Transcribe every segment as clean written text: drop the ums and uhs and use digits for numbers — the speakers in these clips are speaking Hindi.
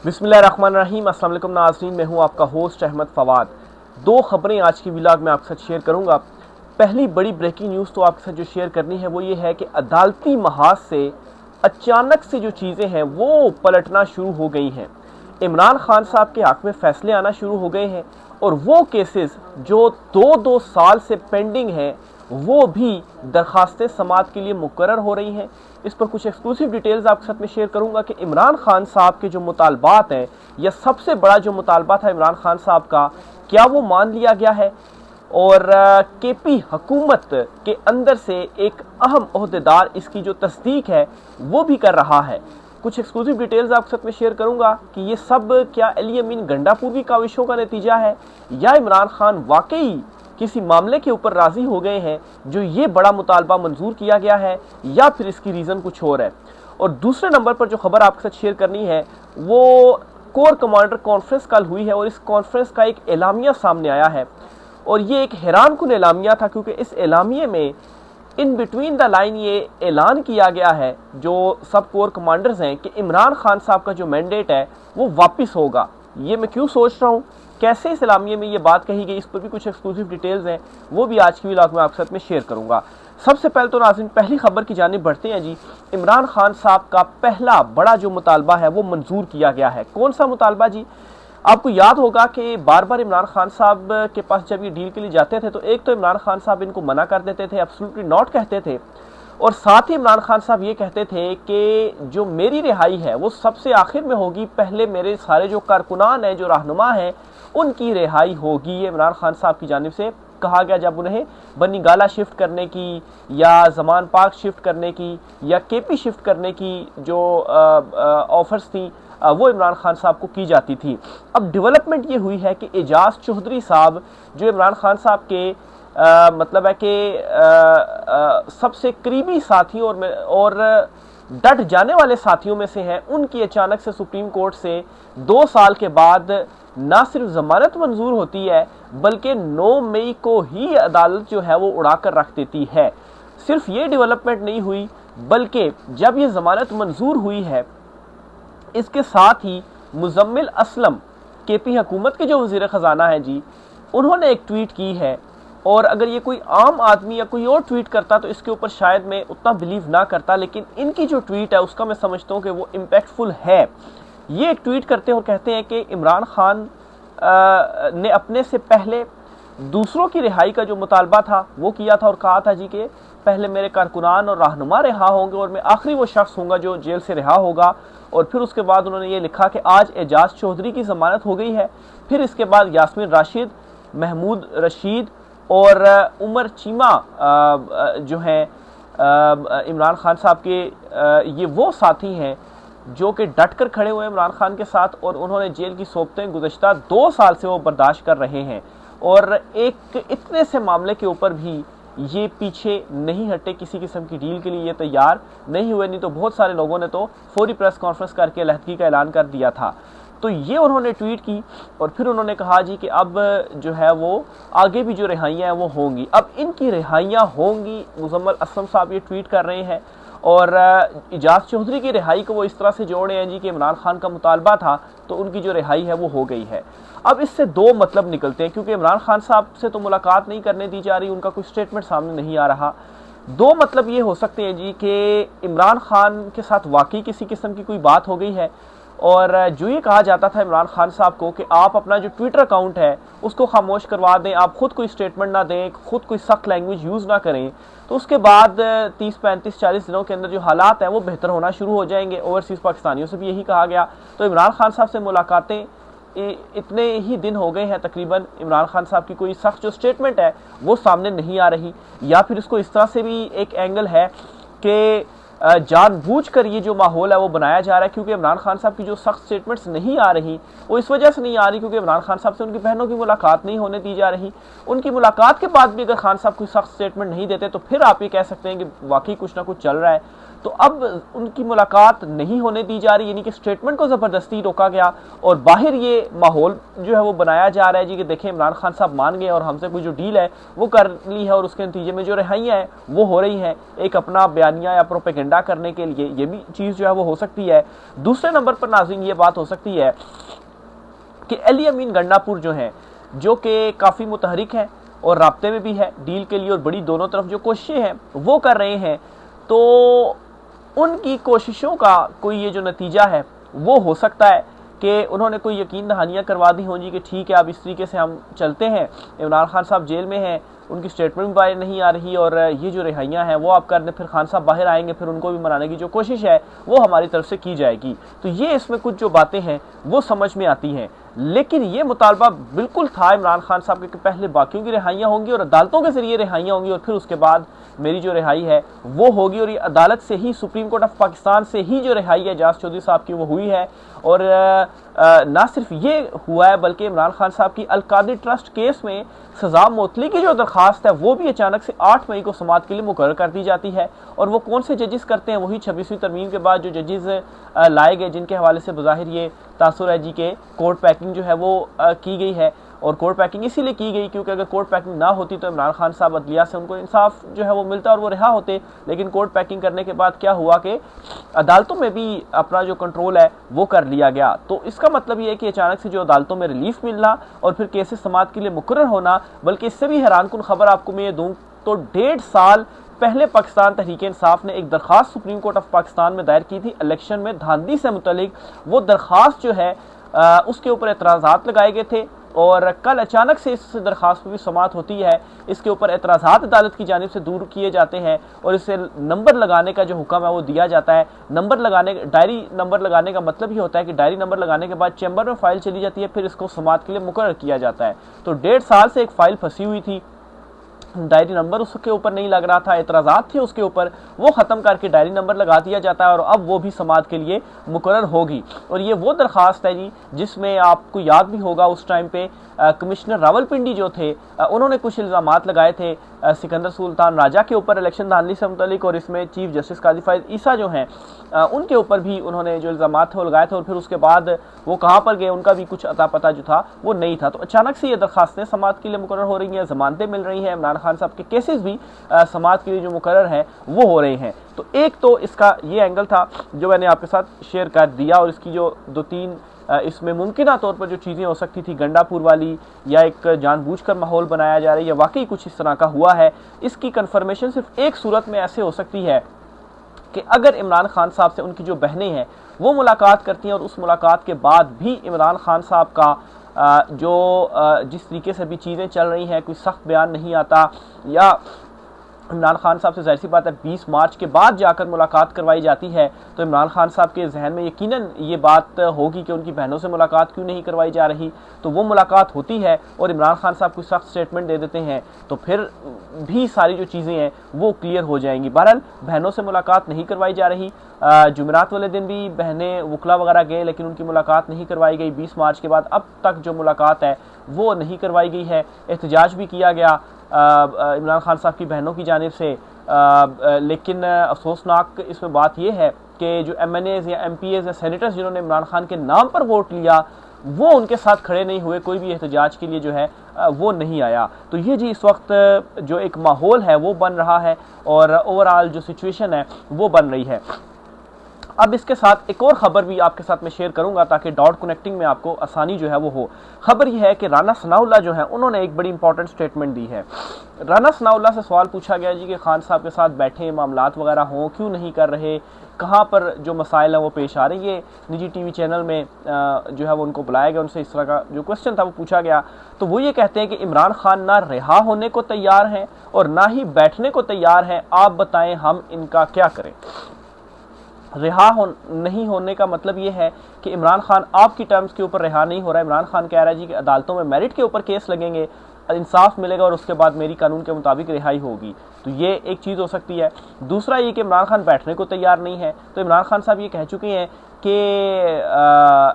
बिस्मिल्लाहिर्रहमानिर्रहीम। अस्सलाम वालेकुम नाज़रीन, मैं हूं आपका होस्ट अहमद फवाद। दो खबरें आज की व्लॉग में आपके साथ शेयर करूंगा। पहली बड़ी ब्रेकिंग न्यूज़ तो आपके साथ जो शेयर करनी है वो ये है कि अदालती महाज से अचानक से जो चीज़ें हैं वो पलटना शुरू हो गई हैं। इमरान खान साहब के हक़ में फ़ैसले आना शुरू हो गए हैं और वो केसेस जो दो साल से पेंडिंग हैं वो भी दरखास्तें समाअत के लिए मुकर्रर हो रही हैं। इस पर कुछ एक्सक्लूसिव डिटेल्स आपके साथ में शेयर करूंगा कि इमरान खान साहब के जो मुतालबात हैं या सबसे बड़ा जो मुतालबा था इमरान खान साहब का, क्या वो मान लिया गया है और केपी हुकूमत के अंदर से एक अहम ओहदेदार इसकी जो तस्दीक है वो भी कर रहा है। कुछ एक्सक्लूसिव डिटेल्स आपके साथ में शेयर करूंगा कि ये सब क्या अली अमीन गंडापुर की काविशों का नतीजा है या इमरान खान वाकई किसी मामले के ऊपर राजी हो गए हैं जो ये बड़ा मुतालबा मंजूर किया गया है, या फिर इसकी रीज़न कुछ और है। और दूसरे नंबर पर जो खबर आपके साथ शेयर करनी है वो कोर कमांडर कॉन्फ्रेंस कल हुई है और इस कॉन्फ्रेंस का एक एलामिया सामने आया है और ये एक हैरान कुन एलामिया था क्योंकि इस एलामिये में इन बिटवीन द लाइन ये ऐलान किया गया है जो सब कोर कमांडर्स हैं कि इमरान खान साहब का जो मैंडेट है वो वापस होगा। ये मैं क्यों सोच रहा हूँ, कैसे इस एलामिये में ये बात कही गई, इस पर भी कुछ एक्सक्लूसिव डिटेल्स हैं, वो भी आज की व्लॉग में आपके साथ में शेयर करूंगा। सबसे पहले तो नाज़रीन पहली खबर की जानिब बढ़ते हैं जी। इमरान खान साहब का पहला बड़ा जो मुतालबा है वो मंजूर किया गया है। कौन सा मुतालबा जी? आपको याद होगा कि बार बार इमरान खान साहब के पास जब ये डील के लिए जाते थे तो एक तो इमरान खान साहब इनको मना कर देते थे, एब्सोल्युटली नॉट कहते थे, और साथ ही इमरान खान साहब ये कहते थे कि जो मेरी रिहाई है वो सबसे आखिर में होगी, पहले मेरे सारे जो कारकुनान हैं, जो रहनुमा हैं, उनकी रिहाई होगी। ये इमरान खान साहब की जानिब से कहा गया जब उन्हें बनी गाला शिफ्ट करने की या जमान पार्क शिफ्ट करने की या केपी शिफ्ट करने की जो ऑफर्स थी वो इमरान खान साहब को की जाती थी। अब डेवलपमेंट ये हुई है कि एजाज चौधरी साहब जो इमरान खान साहब के मतलब है कि सबसे करीबी साथी और डट जाने वाले साथियों में से हैं, उनकी अचानक से सुप्रीम कोर्ट से 2 साल के बाद ना सिर्फ जमानत मंजूर होती है बल्कि 9 मई को ही अदालत जो है वो उड़ाकर रख देती है। सिर्फ ये डेवलपमेंट नहीं हुई बल्कि जब ये जमानत मंजूर हुई है इसके साथ ही मुजम्मिल असलम केपी हुकूमत के जो वज़ीर ख़जाना हैं जी, उन्होंने एक ट्वीट की है और अगर ये कोई आम आदमी या कोई और ट्वीट करता तो इसके ऊपर शायद मैं उतना बिलीव ना करता, लेकिन इनकी जो ट्वीट है उसका मैं समझता हूँ कि वो इम्पैक्टफुल है। ये एक ट्वीट करते हैं और कहते हैं कि इमरान खान ने अपने से पहले दूसरों की रिहाई का जो मुतालबा था वो किया था और कहा था जी कि पहले मेरे कारकुनान और रहनुमा रिहा होंगे और मैं आखिरी वो शख्स होऊंगा जो जेल से रिहा होगा। और फिर उसके बाद उन्होंने ये लिखा कि आज एजाज चौधरी की ज़मानत हो गई है। फिर इसके बाद यास्मीन राशिद, महमूद रशीद और उमर चीमा जो हैं इमरान खान साहब के ये वो साथी हैं जो कि डट कर खड़े हुए इमरान खान के साथ और उन्होंने जेल की सोबतें गुज़श्ता 2 साल से वो बर्दाश्त कर रहे हैं और एक इतने से मामले के ऊपर भी ये पीछे नहीं हटे, किसी किस्म की डील के लिए ये तैयार नहीं हुए, नहीं तो बहुत सारे लोगों ने तो फौरी प्रेस कॉन्फ्रेंस करके अलहदगी का ऐलान कर दिया था। तो ये उन्होंने ट्वीट की और फिर उन्होंने कहा जी कि अब जो है वो आगे भी जो रिहाइयाँ हैं वो होंगी, अब इनकी रिहाइयाँ होंगी। मुजम्मिल असलम साहब ये ट्वीट कर रहे हैं और एजाज चौधरी की रिहाई को वो इस तरह से जोड़े हैं जी कि इमरान खान का मुतालबा था तो उनकी जो रिहाई है वो हो गई है। अब इससे 2 मतलब निकलते हैं क्योंकि इमरान खान साहब से तो मुलाकात नहीं करने दी जा रही, उनका कोई स्टेटमेंट सामने नहीं आ रहा। 2 मतलब ये हो सकते हैं जी कि इमरान खान के साथ वाकई किसी किस्म की कोई बात हो गई है और जो ये कहा जाता था इमरान खान साहब को कि आप अपना जो ट्विटर अकाउंट है उसको खामोश करवा दें, आप खुद कोई स्टेटमेंट ना दें, खुद कोई सख्त लैंग्वेज यूज़ ना करें, तो उसके बाद 30, 35, 40 दिनों के अंदर जो हालात हैं वो बेहतर होना शुरू हो जाएंगे। ओवरसीज़ पाकिस्तानियों से भी यही कहा गया। तो इमरान खान साहब से मुलाकातें इतने ही दिन हो गए हैं तकरीबन, इमरान खान साहब की कोई सख्त जो स्टेटमेंट है वो सामने नहीं आ रही, या फिर इसको इस तरह से भी एक एंगल है कि जानबूझकर ये जो माहौल है वो बनाया जा रहा है क्योंकि इमरान खान साहब की जो सख्त स्टेटमेंट्स नहीं आ रही वो इस वजह से नहीं आ रही क्योंकि इमरान खान साहब से उनकी बहनों की मुलाकात नहीं होने दी जा रही। उनकी मुलाकात के बाद भी अगर खान साहब कोई सख्त स्टेटमेंट नहीं देते तो फिर आप ये कह सकते हैं कि वाकई कुछ ना कुछ चल रहा है। तो अब उनकी मुलाकात नहीं होने दी जा रही, यानी कि स्टेटमेंट को ज़बरदस्ती रोका गया और बाहर ये माहौल जो है वो बनाया जा रहा है जी कि देखें इमरान खान साहब मान गए और हमसे कोई जो डील है वो कर ली है और उसके नतीजे में जो रिहाइयाँ हैं वो हो रही हैं, एक अपना बयानिया या प्रोपेगेंडा करने के लिए। ये भी चीज़ जो है वो हो सकती है। दूसरे नंबर पर नाज़रीन ये बात हो सकती है कि अली अमीन गंडापुर जो हैं, जो कि काफ़ी मुतहरिक हैं और राब्ते में भी है डील के लिए और बड़ी दोनों तरफ जो कोशिशें हैं वो कर रहे हैं, तो उनकी कोशिशों का कोई ये जो नतीजा है वो हो सकता है कि उन्होंने कोई यकीन दहानियाँ करवा दी हों जी कि ठीक है अब इस तरीके से हम चलते हैं, इमरान खान साहब जेल में हैं, उनकी स्टेटमेंट बाहर नहीं आ रही और ये जो रिहाइयाँ हैं वो आप कर दें, फिर खान साहब बाहर आएंगे, फिर उनको भी मनाने की जो कोशिश है वो हमारी तरफ से की जाएगी। तो ये इसमें कुछ जो बातें हैं वो समझ में आती हैं, लेकिन ये मुतालबा बिल्कुल था इमरान खान साहब के कि पहले बाकियों की रिहाइयाँ होंगी और अदालतों के जरिए रिहाइयाँ होंगी और फिर उसके बाद मेरी जो रिहाई है वो होगी, और ये अदालत से ही, सुप्रीम कोर्ट ऑफ पाकिस्तान से ही जो रिहाई है एजाज चौधरी साहब की वो हुई है। और ना सिर्फ ये हुआ है बल्कि इमरान खान साहब की अल-कादरी ट्रस्ट केस में सजा मुअत्तली की जो दरखास्त है वो भी अचानक से 8 मई को समाअत के लिए मुकर्रर कर दी जाती है। और वो कौन से जजेस करते हैं, वही 26वीं तरमीम के बाद जो जजेस लाए गए जिनके हवाले से बज़ाहिर ये तासुर है जी के कोर्ट पैकिंग जो है वो की गई है। और कोर्ट पैकिंग इसीलिए की गई क्योंकि अगर कोर्ट पैकिंग ना होती तो इमरान खान साहब अदलिया से उनको इंसाफ जो है वो मिलता और वो रिहा होते। लेकिन कोर्ट पैकिंग करने के बाद क्या हुआ कि अदालतों में भी अपना जो कंट्रोल है वो कर लिया गया। तो इसका मतलब ये है कि अचानक से जो अदालतों में रिलीफ मिलना और फिर केसेस समाअत के लिए मुकर्रर होना, बल्कि इससे भी हैरानकुन खबर आपको मैं ये दूँ तो 1.5 साल पहले पाकिस्तान तहरीक इंसाफ ने एक दरखास्त सुप्रीम कोर्ट ऑफ पाकिस्तान में दायर की थी इलेक्शन में धांधली से मुतल्लिक। वो दरखास्त जो है उसके ऊपर एतराज़ात लगाए गए थे और कल अचानक से इस दरखास्त पर भी समाअत होती है। इसके ऊपर एतराज़ात अदालत की जानिब से दूर किए जाते हैं और इसे नंबर लगाने का जो हुक्म है वो दिया जाता है। नंबर लगाने, डायरी नंबर लगाने का मतलब ही होता है कि डायरी नंबर लगाने के बाद चैम्बर में फ़ाइल चली जाती है, फिर इसको समाअत के लिए मुकर्रर किया जाता है। तो 1.5 साल से एक फ़ाइल फंसी हुई थी, डायरी नंबर उसके ऊपर नहीं लग रहा था, एतराज़ात थे उसके ऊपर, वो ख़त्म करके डायरी नंबर लगा दिया जाता है और अब वो भी समाअत के लिए मुकर्रर होगी। और ये वो दरखास्त है जी जिसमें आपको याद भी होगा उस टाइम पे कमिश्नर रावलपिंडी जो थे उन्होंने कुछ इल्ज़ामात लगाए थे सिकंदर सुल्तान राजा के ऊपर इलेक्शन धांधली से मुतल्लिक, और इसमें चीफ जस्टिस काजी फायद ईसा जो हैं उनके ऊपर भी उन्होंने जो इल्ज़ामात थे वो लगाए थे। और फिर उसके बाद वो कहाँ पर गए उनका भी कुछ अता पता जो था वो नहीं था। तो अचानक से ये दरखास्तें समाअत के लिए मुकर्रर हो रही हैं, ज़मानतें मिल रही हैं, इमरान खान साहब के केसेस भी समाअत के लिए जो मुकर्रर हैं वो हो रहे हैं। तो एक तो इसका ये एंगल था जो मैंने आपके साथ शेयर कर दिया, और इसकी जो 2-3 इसमें मुमकिन तौर पर जो चीज़ें हो सकती थी गंडापुर वाली, या एक जानबूझकर माहौल बनाया जा रहा है या वाकई कुछ इस तरह का हुआ है, इसकी कन्फर्मेशन सिर्फ एक सूरत में ऐसे हो सकती है कि अगर इमरान खान साहब से उनकी जो बहनें हैं वो मुलाकात करती हैं और उस मुलाकात के बाद भी इमरान खान साहब का जिस तरीके से भी चीज़ें चल रही हैं, कोई सख्त बयान नहीं आता, या इमरान खान साहब से जाहिर सी बात है 20 मार्च के बाद जाकर मुलाकात करवाई जाती है, तो इमरान खान साहब के जहन में यकीनन ये बात होगी कि उनकी बहनों से मुलाकात क्यों नहीं करवाई जा रही। तो वो मुलाकात होती है और इमरान खान साहब कोई सख्त स्टेटमेंट दे देते हैं तो फिर भी सारी जो चीज़ें हैं वो क्लियर हो जाएंगी। बहरहाल बहनों से मुलाकात नहीं करवाई जा रही, जुमेरात वाले दिन भी बहनें वकला वगैरह गए लेकिन उनकी मुलाकात नहीं करवाई गई। 20 मार्च के बाद अब तक जो मुलाकात है वो नहीं करवाई गई है। एहतजाज भी किया गया इमरान खान साहब की बहनों की जानिब से, लेकिन अफसोसनाक इसमें बात यह है कि जो MNAs या MPAs या सेनेटर्स जिन्होंने इमरान खान के नाम पर वोट लिया वो उनके साथ खड़े नहीं हुए, कोई भी एहतजाज के लिए जो है वो नहीं आया। तो ये जी इस वक्त जो एक माहौल है वो बन रहा है और ओवरऑल जो सिचुएशन है वो बन रही है। अब इसके साथ एक और ख़बर भी आपके साथ मैं शेयर करूंगा ताकि डॉट कनेक्टिंग में आपको आसानी जो है वो हो। ख़बर यह है कि राना सनाउल्लाह जो है उन्होंने एक बड़ी इंपॉर्टेंट स्टेटमेंट दी है। राना सनाउल्लाह से सवाल पूछा गया जी कि खान साहब के साथ बैठे मामलात वगैरह हों, क्यों नहीं कर रहे, कहाँ पर जो मसाइल हैं वो पेश आ रहे हैं। ये निजी TV चैनल में जो है वो उनको बुलाया गया, उनसे इस तरह का जो क्वेश्चन था वो पूछा गया। तो वो ये कहते हैं कि इमरान खान ना रिहा होने को तैयार हैं और ना ही बैठने को तैयार हैं, आप बताएं हम इनका क्या करें। रिहा नहीं होने का मतलब ये है कि इमरान खान आपकी टर्म्स के ऊपर रिहा नहीं हो रहा है। इमरान खान कह रहा है जी कि अदालतों में मेरिट के ऊपर केस लगेंगे, इंसाफ मिलेगा और उसके बाद मेरी कानून के मुताबिक रिहाई होगी। तो ये एक चीज़ हो सकती है। दूसरा ये कि इमरान खान बैठने को तैयार नहीं है। तो इमरान खान साहब ये कह चुके हैं कि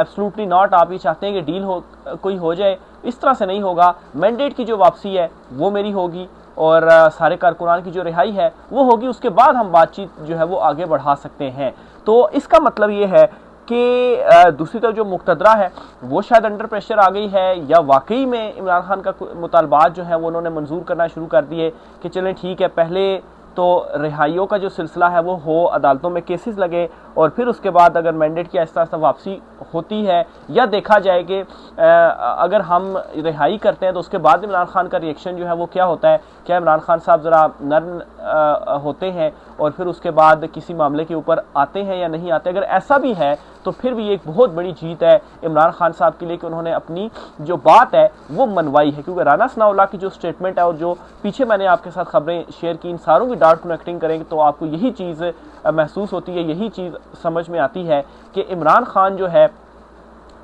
एब्सोल्युटली नॉट, आप ये चाहते हैं कि डील कोई हो जाए, इस तरह से नहीं होगा। मैंडेट की जो वापसी है वो मेरी होगी और सारे कारकुनान की जो रिहाई है वो होगी, उसके बाद हम बातचीत जो है वो आगे बढ़ा सकते हैं। तो इसका मतलब ये है कि दूसरी तरफ जो मुक्तदरा है वो शायद अंडर प्रेशर आ गई है, या वाकई में इमरान खान का मुतालबात जो है वो उन्होंने मंजूर करना शुरू कर दिए कि चलें ठीक है, पहले तो रिहाइयों का जो सिलसिला है वो हो, अदालतों में केसेस लगे, और फिर उसके बाद अगर मैंडेट की आहिस्ता आहिस्ता वापसी होती है, या देखा जाए कि अगर हम रिहाई करते हैं तो उसके बाद इमरान खान का रिएक्शन जो है वो क्या होता है, क्या इमरान खान साहब ज़रा नर्म होते हैं और फिर उसके बाद किसी मामले के ऊपर आते हैं या नहीं आते। अगर ऐसा भी है तो फिर भी एक बहुत बड़ी जीत है इमरान खान साहब के लिए कि उन्होंने अपनी जो बात है वो मनवाई है, क्योंकि राना सनाउल्लाह की जो स्टेटमेंट है और जो पीछे मैंने आपके साथ खबरें शेयर की, इन सारों की डार्क कनेक्टिंग करेंगे तो आपको यही चीज़ महसूस होती है, यही चीज़ समझ में आती है कि इमरान खान जो है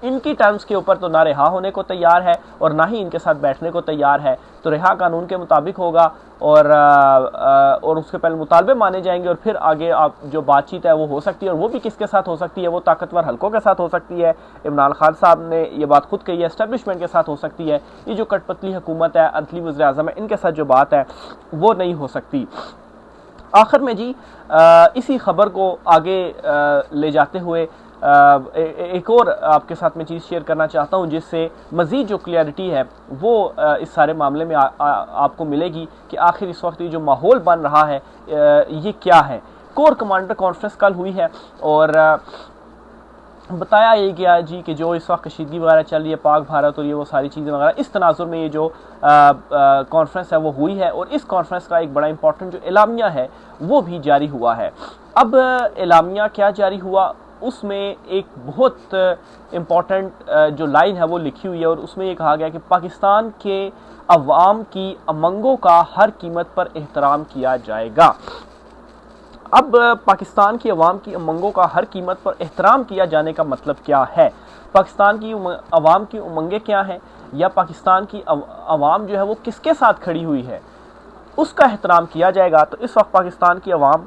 इनकी टर्म्स के ऊपर तो ना रिहा होने को तैयार है और ना ही इनके साथ बैठने को तैयार है। तो रिहा कानून के मुताबिक होगा और उसके पहले मुतालबे माने जाएंगे और फिर आगे आप जो बातचीत है वो हो सकती है, और वो भी किसके साथ हो सकती है, वो ताकतवर हलकों के साथ हो सकती है। इमरान खान साहब ने ये बात खुद कही है, एस्टेब्लिशमेंट के साथ हो सकती है। ये जो कटपतली हुकूमत है, अदली वज़ीर आज़म है, इनके साथ जो बात है वो नहीं हो सकती। आखिर में जी इसी खबर को आगे ले जाते हुए एक और आपके साथ में चीज़ शेयर करना चाहता हूं, जिससे मज़ीद जो क्लियरिटी है वो इस सारे मामले में आपको मिलेगी कि आखिर इस वक्त ये जो माहौल बन रहा है ये क्या है। कोर कमांडर कॉन्फ्रेंस कल हुई है और बताया ये गया जी कि जो इस वक्त कशीदगी वगैरह चल रही है पाक भारत और ये वो सारी चीज़ें वगैरह, इस तनाजुर में ये जो कॉन्फ्रेंस है वो हुई है, और इस कॉन्फ्रेंस का एक बड़ा इंपॉर्टेंट जो एलामिया है वो भी जारी हुआ है। अब एलामिया क्या जारी हुआ, उसमें एक बहुत इम्पॉर्टेंट जो लाइन है वो लिखी हुई है, और उसमें ये कहा गया कि पाकिस्तान के अवाम की उमंगों का हर कीमत पर एहतराम किया जाएगा। अब पाकिस्तान की अवाम की उमंगों का हर कीमत पर एहतराम किया जाने का मतलब क्या है, पाकिस्तान की अवाम की उमंगें क्या हैं, या पाकिस्तान की अवाम जो है वो किसके साथ खड़ी हुई है उसका एहतराम किया जाएगा। तो इस वक्त पाकिस्तान की अवाम,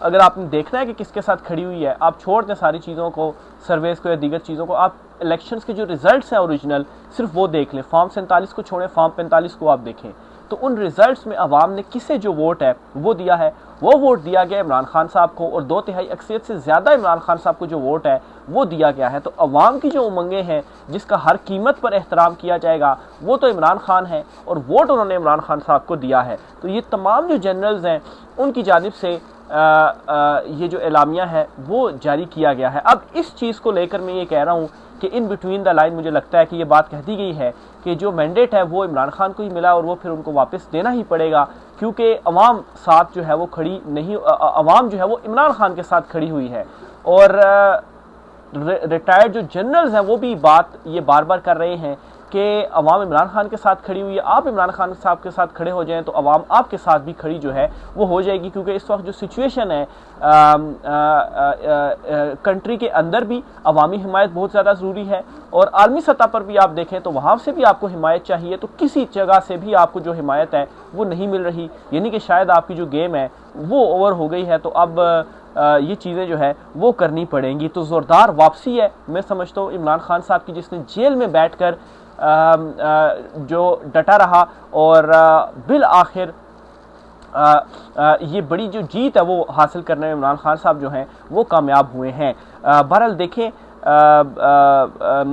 अगर आपने देखना है कि किसके साथ खड़ी हुई है, आप छोड़ दें सारी चीज़ों को, सर्वेस को या दीगर चीज़ों को, आप इलेक्शंस के जो रिजल्ट्स हैं ओरिजिनल सिर्फ वो देख लें, फॉर्म 47 को छोड़ें, फॉर्म 45 को आप देखें, तो उन रिजल्ट्स में अवाम ने किसे जो वोट है वो दिया है, वो वोट दिया गया इमरान खान साहब को, और 2/3 अक्सरियत से ज़्यादा इमरान खान साहब को जो वोट है वो दिया गया है। तो अवाम की जो उमंगें हैं जिसका हर कीमत पर एहतराम किया जाएगा वो तो इमरान खान है, और वोट उन्होंने इमरान खान साहब को दिया है। तो ये तमाम जो जनरल्स हैं उनकी जानिब से ये जो एलामिया है वो जारी किया गया है। अब इस चीज़ को लेकर मैं ये कह रहा हूँ कि इन बिटवीन द लाइन मुझे लगता है कि ये बात कह दी गई है कि जो मैंडेट है वो इमरान खान को ही मिला, और वो फिर उनको वापस देना ही पड़ेगा, क्योंकि अवाम साथ जो है वो खड़ी नहीं, अवाम जो है वो इमरान खान के साथ खड़ी हुई है। और रिटायर्ड जो जनरल्स हैं वो भी बात ये बार बार कर रहे हैं कि अवाम इमरान खान के साथ खड़ी हुई है, आप इमरान खान साहब के साथ खड़े हो जाएं तो अवाम आपके साथ भी खड़ी जो है वो हो जाएगी, क्योंकि इस वक्त जो सिचुएशन है कंट्री के अंदर भी अवामी हिमायत बहुत ज़्यादा ज़रूरी है, और आलमी सतह पर भी आप देखें तो वहाँ से भी आपको हिमायत चाहिए। तो किसी जगह से भी आपको जो हिमायत है वो नहीं मिल रही, यानी कि शायद आपकी जो गेम है वो ओवर हो गई है। तो अब ये चीज़ें जो है वो करनी पड़ेंगी। तो ज़ोरदार वापसी है मैं समझता हूँ इमरान खान साहब की, जिसने जेल में बैठकर जो डटा रहा और बिल आखिर ये बड़ी जो जीत है वो हासिल करने में इमरान खान साहब जो हैं वो कामयाब हुए हैं। बहरहाल देखें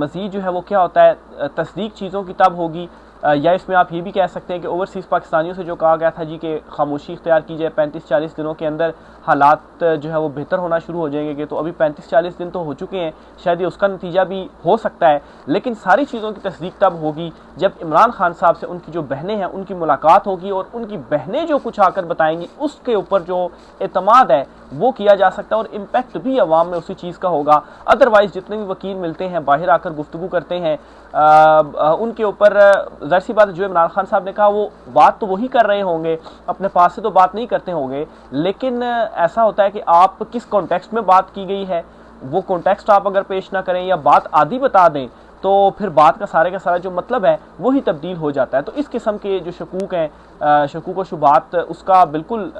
मज़ीद जो है वो क्या होता है, तस्दीक चीज़ों की तब होगी, या इसमें आप ये भी कह सकते हैं कि ओवरसीज़ पाकिस्तानियों से जो कहा गया था जी कि खामोशी इख्तियार की जाए, 35-40 दिनों के अंदर हालात जो है वो बेहतर होना शुरू हो जाएंगे। तो अभी 35-40 दिन तो हो चुके हैं, शायद ये उसका नतीजा भी हो सकता है, लेकिन सारी चीज़ों की तस्दीक तब होगी जब इमरान खान साहब से उनकी जो बहनें हैं उनकी मुलाकात होगी, और उनकी बहनें जो कुछ आकर बताएंगी उसके ऊपर जो एतमाद है वो किया जा सकता है, और इम्पैक्ट भी अवाम में उसी चीज़ का होगा। अदरवाइज़ जितने भी वकील मिलते हैं बाहर आकर गुफ्तगू करते हैं उनके ऊपर ज़ाहिर सी बात जो इमरान खान साहब ने कहा वो बात तो वही कर रहे होंगे, अपने पास से तो बात नहीं करते होंगे, लेकिन ऐसा होता है कि आप किस कॉन्टेक्स्ट में बात की गई है वो कॉन्टेक्स्ट आप अगर पेश ना करें या बात आधी बता दें तो फिर बात का सारा जो मतलब है वही तब्दील हो जाता है। तो इस किस्म के जो शकूक हैं, शकूक व शुबात उसका बिल्कुल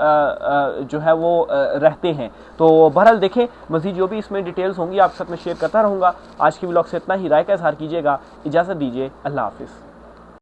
जो है वो रहते हैं। तो बहरहाल देखें मज़ीद जो भी इसमें डिटेल्स होंगी आपके साथ में शेयर करता रहूँगा। आज की व्लॉग से इतना ही, राय का इज़हार कीजिएगा, इजाज़त दीजिए, अल्लाह हाफ़िज़।